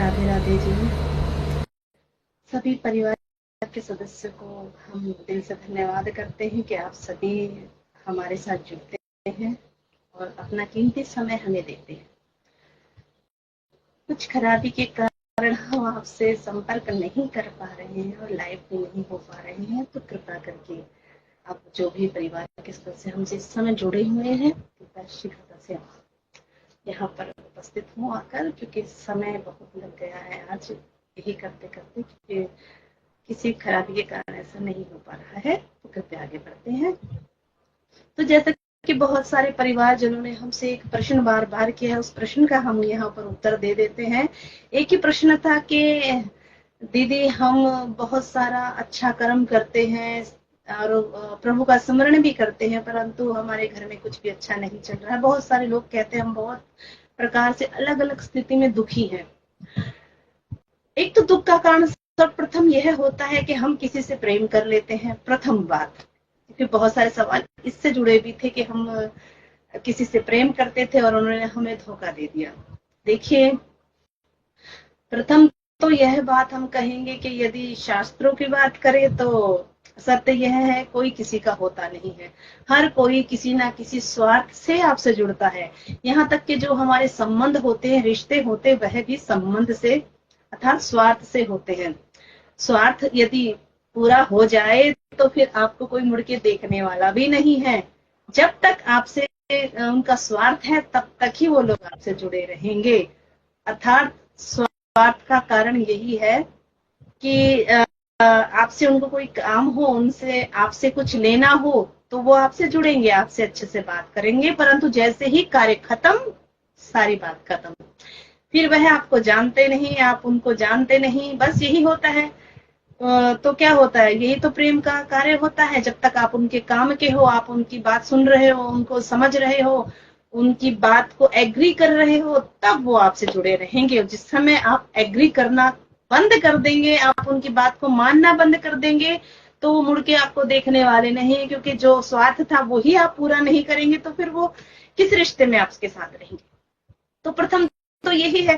राधे राधे जी। सभी परिवार के सदस्यों को हम दिल से धन्यवाद करते हैं कि आप सभी हमारे साथ जुड़ते हैं और अपना कीमती समय हमें देते हैं। कुछ खराबी के कारण हम आपसे संपर्क नहीं कर पा रहे हैं और लाइव भी नहीं हो पा रहे हैं, तो कृपा करके आप जो भी परिवार के सदस्य हमसे इस समय जुड़े हुए हैं, कृपया शीघ्रता से यहाँ पर उपस्थित हूँ आकर, क्योंकि समय बहुत लग गया है आज यही करते करते, क्योंकि किसी खराबी के कारण ऐसा नहीं हो पा रहा है। तो कृपया आगे बढ़ते हैं। तो जैसा कि बहुत सारे परिवारजनों ने हमसे एक प्रश्न बार बार किया है, उस प्रश्न का हम यहाँ पर उत्तर दे देते हैं। एक ही प्रश्न था कि दीदी हम बहुत सारा अच्छा कर्म करते हैं और प्रभु का स्मरण भी करते हैं, परंतु हमारे घर में कुछ भी अच्छा नहीं चल रहा है। बहुत सारे लोग कहते हैं हम बहुत प्रकार से अलग अलग स्थिति में दुखी हैं। एक तो दुख का कारण सर्वप्रथम यह होता है कि हम किसी से प्रेम कर लेते हैं, प्रथम बात। क्योंकि बहुत सारे सवाल इससे जुड़े भी थे कि हम किसी से प्रेम करते थे और उन्होंने हमें धोखा दे दिया। देखिए, प्रथम तो यह बात हम कहेंगे कि यदि शास्त्रों की बात करें तो सत्य यह है, कोई किसी का होता नहीं है। हर कोई किसी ना किसी स्वार्थ से आपसे जुड़ता है। यहाँ तक कि जो हमारे संबंध होते हैं, रिश्ते होते हैं, वह भी संबंध से अर्थात स्वार्थ से होते हैं। स्वार्थ यदि पूरा हो जाए तो फिर आपको कोई मुड़ के देखने वाला भी नहीं है। जब तक आपसे उनका स्वार्थ है तब तक ही वो लोग आपसे जुड़े रहेंगे। अर्थात स्वार्थ का कारण यही है कि आपसे उनको कोई काम हो, उनसे आपसे कुछ लेना हो, तो वो आपसे जुड़ेंगे, आपसे अच्छे से बात करेंगे, परंतु जैसे ही कार्य खत्म, सारी बात खत्म। फिर वह आपको जानते नहीं, आप उनको जानते नहीं, बस यही होता है। तो क्या होता है, यही तो प्रेम का कार्य होता है। जब तक आप उनके काम के हो, आप उनकी बात सुन रहे हो, उनको समझ रहे हो, उनकी बात को एग्री कर रहे हो, तब वो आपसे जुड़े रहेंगे। जिस समय आप एग्री करना बंद कर देंगे, आप उनकी बात को मानना बंद कर देंगे, तो वो मुड़ के आपको देखने वाले नहीं है, क्योंकि जो स्वार्थ था वो ही आप पूरा नहीं करेंगे, तो फिर वो किस रिश्ते में आपके साथ रहेंगे। तो प्रथम तो यही है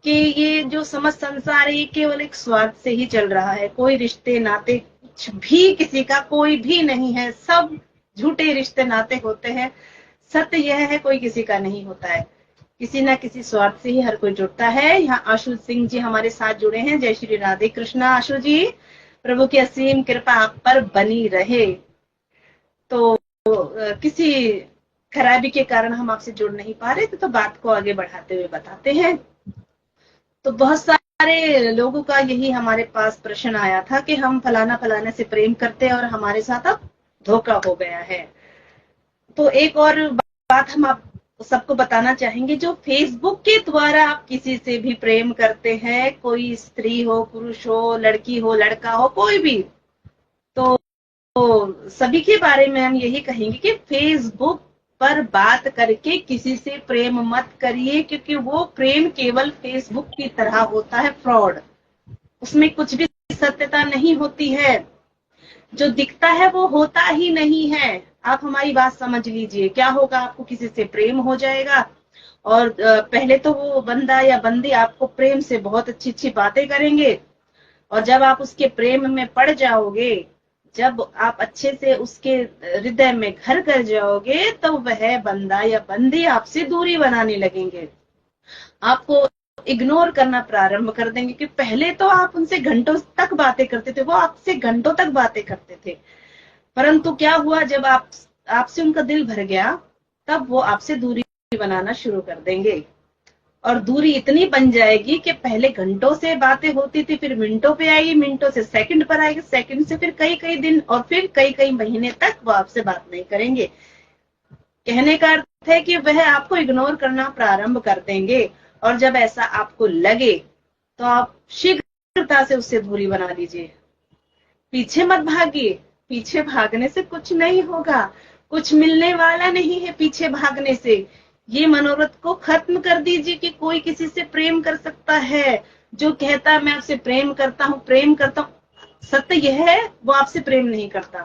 कि ये जो समस्त संसार है, ये केवल एक स्वार्थ से ही चल रहा है। कोई रिश्ते नाते कुछ भी किसी का कोई भी नहीं है, सब झूठे रिश्ते नाते होते हैं। सत्य यह है, कोई किसी का नहीं होता है, किसी ना किसी स्वार्थ से ही हर कोई जुड़ता है। यहाँ आशु सिंह जी हमारे साथ जुड़े हैं। जय श्री राधे कृष्णा आशु जी, प्रभु की असीम कृपा आप पर बनी रहे। तो किसी खराबी के कारण हम आपसे जुड़ नहीं पा रहे थे, तो बात को आगे बढ़ाते हुए बताते हैं। तो बहुत सारे लोगों का यही हमारे पास प्रश्न आया था कि हम फलाना फलाने से प्रेम करते हैं और हमारे साथ अब धोखा हो गया है। तो एक और बात हम आप सबको बताना चाहेंगे, जो फेसबुक के द्वारा आप किसी से भी प्रेम करते हैं, कोई स्त्री हो, पुरुष हो, लड़की हो, लड़का हो, कोई भी, तो सभी के बारे में हम यही कहेंगे कि फेसबुक पर बात करके किसी से प्रेम मत करिए, क्योंकि वो प्रेम केवल फेसबुक की तरह होता है फ्रॉड। उसमें कुछ भी सत्यता नहीं होती है, जो दिखता है वो होता ही नहीं है। आप हमारी बात समझ लीजिए, क्या होगा, आपको किसी से प्रेम हो जाएगा और पहले तो वो बंदा या बंदी आपको प्रेम से बहुत अच्छी अच्छी बातें करेंगे, और जब आप उसके प्रेम में पड़ जाओगे, जब आप अच्छे से उसके हृदय में घर कर जाओगे, तो वह बंदा या बंदी आपसे दूरी बनाने लगेंगे, आपको इग्नोर करना प्रारंभ कर देंगे। कि पहले तो आप उनसे घंटों तक बातें करते थे, वो आपसे घंटों तक बातें करते थे, परंतु क्या हुआ, जब आपसे उनका दिल भर गया, तब वो आपसे दूरी बनाना शुरू कर देंगे। और दूरी इतनी बन जाएगी कि पहले घंटों से बातें होती थी, फिर मिनटों पे आएगी, मिनटों से सेकंड पर आएगी, सेकंड से फिर कई कई दिन, और फिर कई कई महीने तक वो आपसे बात नहीं करेंगे। कहने का अर्थ है कि वह आपको इग्नोर करना प्रारंभ कर देंगे। और जब ऐसा आपको लगे तो आप शीघ्रता से उससे दूरी बना लीजिए। पीछे मत भागिए, पीछे भागने से कुछ नहीं होगा, कुछ मिलने वाला नहीं है पीछे भागने से। ये मनोरथ को खत्म कर दीजिए कि कोई किसी से प्रेम कर सकता है। जो कहता है मैं आपसे प्रेम करता हूँ, प्रेम करता हूँ, सत्य यह है वो आपसे प्रेम नहीं करता,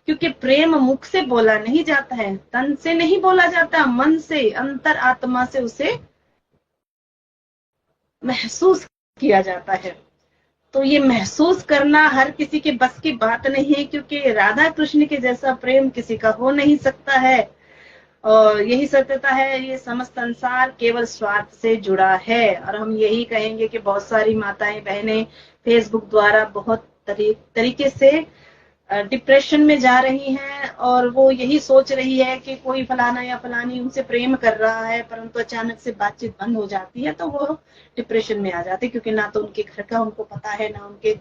क्योंकि प्रेम मुख से बोला नहीं जाता है, तन से नहीं बोला जाता, मन से, अंतर आत्मा से उसे महसूस किया जाता है। तो ये महसूस करना हर किसी के बस की बात नहीं है, क्योंकि राधा कृष्ण के जैसा प्रेम किसी का हो नहीं सकता है। और यही सत्यता है, ये समस्त संसार केवल स्वार्थ से जुड़ा है। और हम यही कहेंगे कि बहुत सारी माताएं बहनें फेसबुक द्वारा बहुत तरीके से डिप्रेशन में जा रही हैं, और वो यही सोच रही है कि कोई फलाना या फलानी उनसे प्रेम कर रहा है, परंतु अचानक से बातचीत बंद हो जाती है तो वो डिप्रेशन में आ जाते, क्योंकि ना तो उनके घर का उनको पता है, ना उनके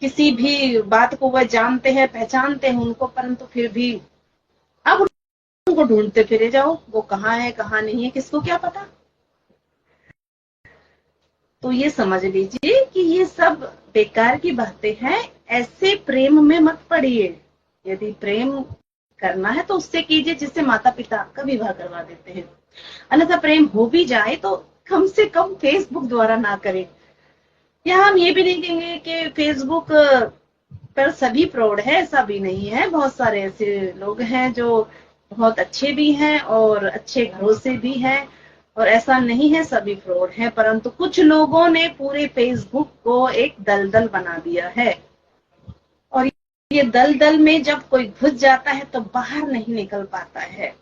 किसी भी बात को वह जानते हैं, पहचानते हैं उनको, परंतु फिर भी अब उनको ढूंढते फिरे जाओ, वो कहाँ है कहाँ नहीं है, किसको क्या पता। तो ये समझ लीजिए कि ये सब बेकार की बातें हैं। ऐसे प्रेम में मत पड़िए। यदि प्रेम करना है तो उससे कीजिए जिससे माता पिता आपका विवाह करवा देते हैं। अन्यथा प्रेम हो भी जाए तो कम से कम फेसबुक द्वारा ना करें। या हम ये भी नहीं कहेंगे कि फेसबुक पर सभी फ्रॉड है, ऐसा भी नहीं है। बहुत सारे ऐसे लोग हैं जो बहुत अच्छे भी हैं और अच्छे घरों से भी हैं, और ऐसा नहीं है सभी फ्रॉड है, परंतु कुछ लोगों ने पूरे फेसबुक को एक दलदल बना दिया है। और ये दलदल में जब कोई घुस जाता है तो बाहर नहीं निकल पाता है।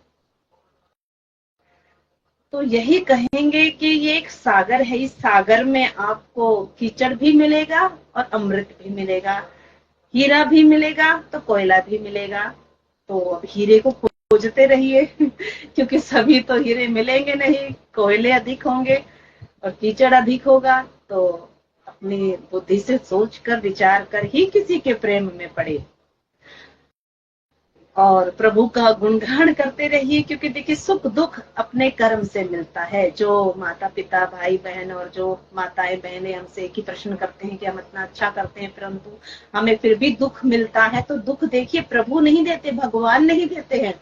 तो यही कहेंगे कि ये एक सागर है, इस सागर में आपको कीचड़ भी मिलेगा और अमृत भी मिलेगा, हीरा भी मिलेगा तो कोयला भी मिलेगा। तो अब हीरे को खोजते रहिए क्योंकि सभी तो हीरे मिलेंगे नहीं, कोयले अधिक होंगे और कीचड़ अधिक होगा। तो अपनी बुद्धि से सोच कर विचार कर ही किसी के प्रेम में पड़े और प्रभु का गुणगान करते रहिए, क्योंकि देखिए सुख दुख अपने कर्म से मिलता है। जो माता पिता भाई बहन और जो माताएं बहनें हमसे एक ही प्रश्न करते हैं कि हम इतना अच्छा करते हैं परंतु हमें फिर भी दुख मिलता है, तो दुख देखिए प्रभु नहीं देते, भगवान नहीं देते हैं।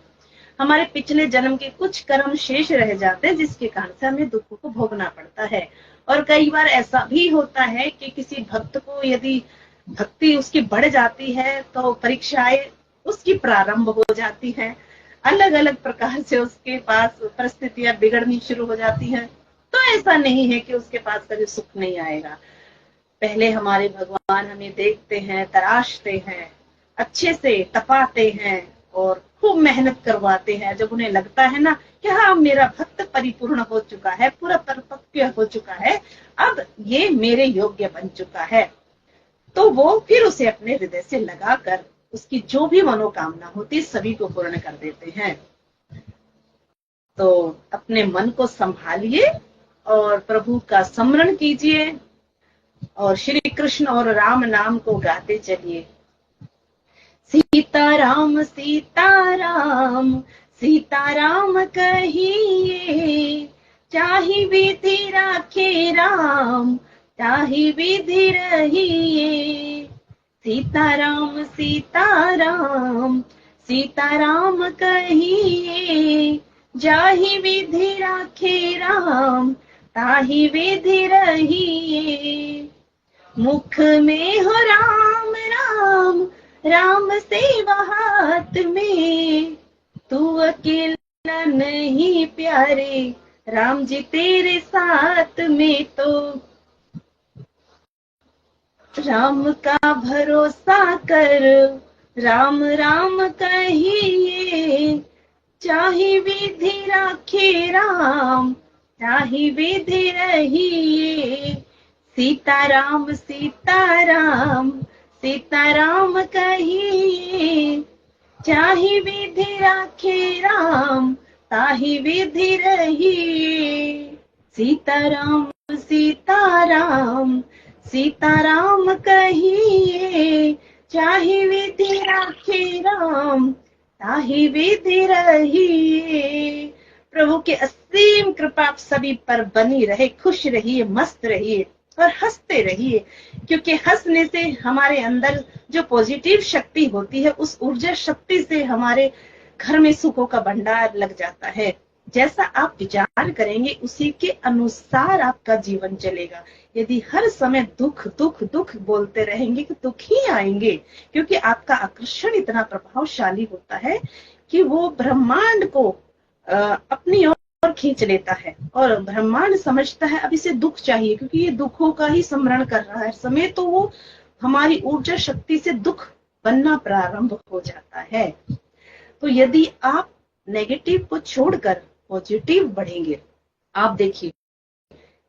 हमारे पिछले जन्म के कुछ कर्म शेष रह जाते हैं जिसके कारण से हमें दुख को भोगना पड़ता है। और कई बार ऐसा भी होता है कि किसी भक्त को यदि भक्ति उसकी बढ़ जाती है तो परीक्षाएं उसकी प्रारंभ हो जाती हैं, अलग अलग प्रकार से उसके पास परिस्थितियां बिगड़नी शुरू हो जाती हैं। तो ऐसा नहीं है कि उसके पास कभी सुख नहीं आएगा। पहले हमारे भगवान हमें देखते हैं, तराशते हैं, अच्छे से तपाते हैं और खूब मेहनत करवाते हैं। जब उन्हें लगता है ना कि हाँ मेरा भक्त परिपूर्ण हो चुका है, पूरा परिपक्व हो चुका है, अब ये मेरे योग्य बन चुका है, तो वो फिर उसे अपने हृदय से लगाकर उसकी जो भी मनोकामना होती सभी को पूर्ण कर देते हैं। तो अपने मन को संभालिए और प्रभु का स्मरण कीजिए और श्री कृष्ण और राम नाम को गाते चलिए। सीताराम सीताराम सीताराम कहिए, चाहे विधि राखे राम, चाहे विधि रहिए। सीताराम सीताराम सीताराम कहिए, जाहि विधि राखे राम, ताहि विधि रहिए। मुख में हो राम राम, राम सेवा हाथ में, तू अकेला नहीं प्यारे, राम जी तेरे साथ में। तो राम का भरोसा कर, राम राम कहिए, चाहे विधि राखे राम, चाहे विधि रहिए। सीताराम सीताराम सीताराम कहिए, चाहे विधि राखे राम, ताहि विधि रहिए। सीताराम सीताराम सीताराम कहिए, चाहे विधि राखे राम, ताहि विधि रहिए। प्रभु की असीम कृपा आप सभी पर बनी रहे। खुश रहिए, मस्त रहिए और हंसते रहिए, क्योंकि हंसने से हमारे अंदर जो पॉजिटिव शक्ति होती है उस ऊर्जा शक्ति से हमारे घर में सुखों का भंडार लग जाता है। जैसा आप विचार करेंगे उसी के अनुसार आपका जीवन चलेगा। यदि हर समय दुख दुख दुख बोलते रहेंगे तो दुख ही आएंगे, क्योंकि आपका आकर्षण इतना प्रभावशाली होता है कि वो ब्रह्मांड को अपनी ओर खींच लेता है और ब्रह्मांड समझता है अब इसे दुख चाहिए, क्योंकि ये दुखों का ही स्मरण कर रहा है समय, तो वो हमारी ऊर्जा शक्ति से दुख बनना प्रारंभ हो जाता है। तो यदि आप नेगेटिव को छोड़कर पॉजिटिव बढ़ेंगे, आप देखिए,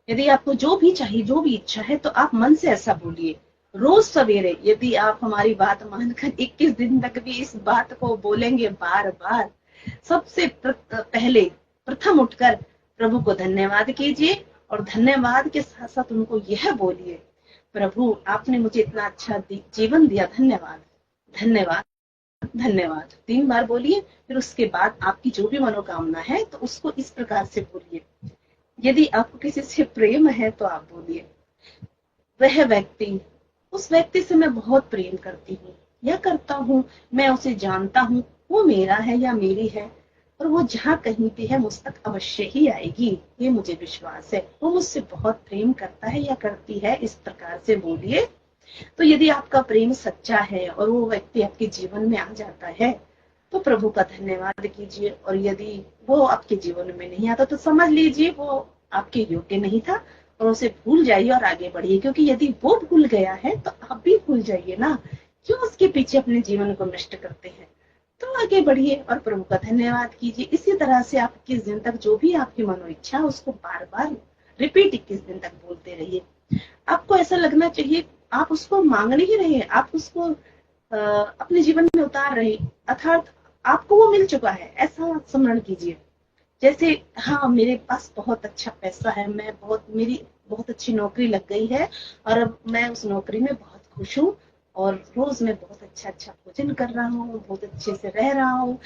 यदि आपको जो भी चाहिए, जो भी इच्छा है, तो आप मन से ऐसा बोलिए रोज सवेरे। यदि आप हमारी बात मानकर 21 दिन तक भी इस बात को बोलेंगे बार बार, सबसे पहले प्रथम उठकर प्रभु को धन्यवाद कीजिए और धन्यवाद के साथ साथ उनको यह बोलिए, प्रभु आपने मुझे इतना अच्छा जीवन दिया, धन्यवाद धन्यवाद धन्यवाद। 3 बार बोलिए। फिर उसके बाद आपकी जो भी मनोकामना है तो उसको इस प्रकार से बोलिए। यदि आपको किसी से प्रेम है तो आप बोलिए, वह व्यक्ति, उस व्यक्ति से मैं बहुत प्रेम करती हूँ या करता हूँ, मैं उसे जानता हूँ, वो मेरा है या मेरी है, और वो जहाँ कहीं भी है मुझ तक अवश्य ही आएगी, ये मुझे विश्वास है, वो मुझसे बहुत प्रेम करता है या करती है, इस प्रकार से बोलिए। तो यदि आपका प्रेम सच्चा है और वो व्यक्ति आपके जीवन में आ जाता है तो प्रभु का धन्यवाद कीजिए, और यदि वो आपके जीवन में नहीं आता तो समझ लीजिए वो आपके योग्य नहीं था और उसे भूल जाइए और आगे बढ़िए, क्योंकि यदि वो भूल गया है तो आप भी भूल जाइए ना, क्यों उसके पीछे अपने जीवन को नष्ट करते हैं। तो आगे बढ़िए और प्रभु का धन्यवाद कीजिए। इसी तरह से आप 21 दिन तक जो भी आपकी मनो इच्छा उसको बार बार रिपीट 21 दिन तक बोलते रहिए। आपको ऐसा लगना चाहिए आप उसको मांग नहीं रहे, आप उसको अपने जीवन में उतार रहे, अर्थात आपको वो मिल चुका है, ऐसा स्मरण कीजिए। जैसे हाँ, मेरे पास बहुत अच्छा पैसा है, मेरी बहुत अच्छी नौकरी लग गई है और अब मैं उस नौकरी में बहुत खुश हूँ और रोज मैं बहुत अच्छा अच्छा भोजन कर रहा हूँ, बहुत अच्छे से रह रहा हूँ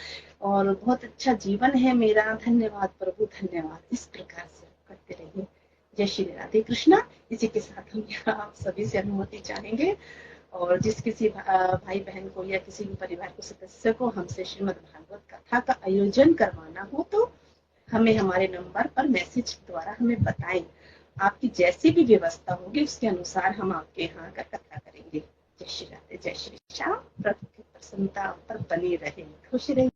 और बहुत अच्छा जीवन है मेरा, धन्यवाद प्रभु धन्यवाद। इस प्रकार से करते रहिए। जय श्री राधे कृष्णा। इसी के साथ हम यहाँ आप सभी से अनुमति चाहेंगे, और जिस किसी भाई बहन को या किसी भी परिवार के सदस्य को हमसे श्रीमद् भागवत कथा का आयोजन करवाना हो तो हमें हमारे नंबर पर मैसेज द्वारा हमें बताएं। आपकी जैसी भी व्यवस्था होगी उसके अनुसार हम आपके यहाँ आकर कथा करेंगे। जय श्री राधे, जय श्री श्याम। प्रभु की प्रसन्नता पर बनी रहे, खुश रहे।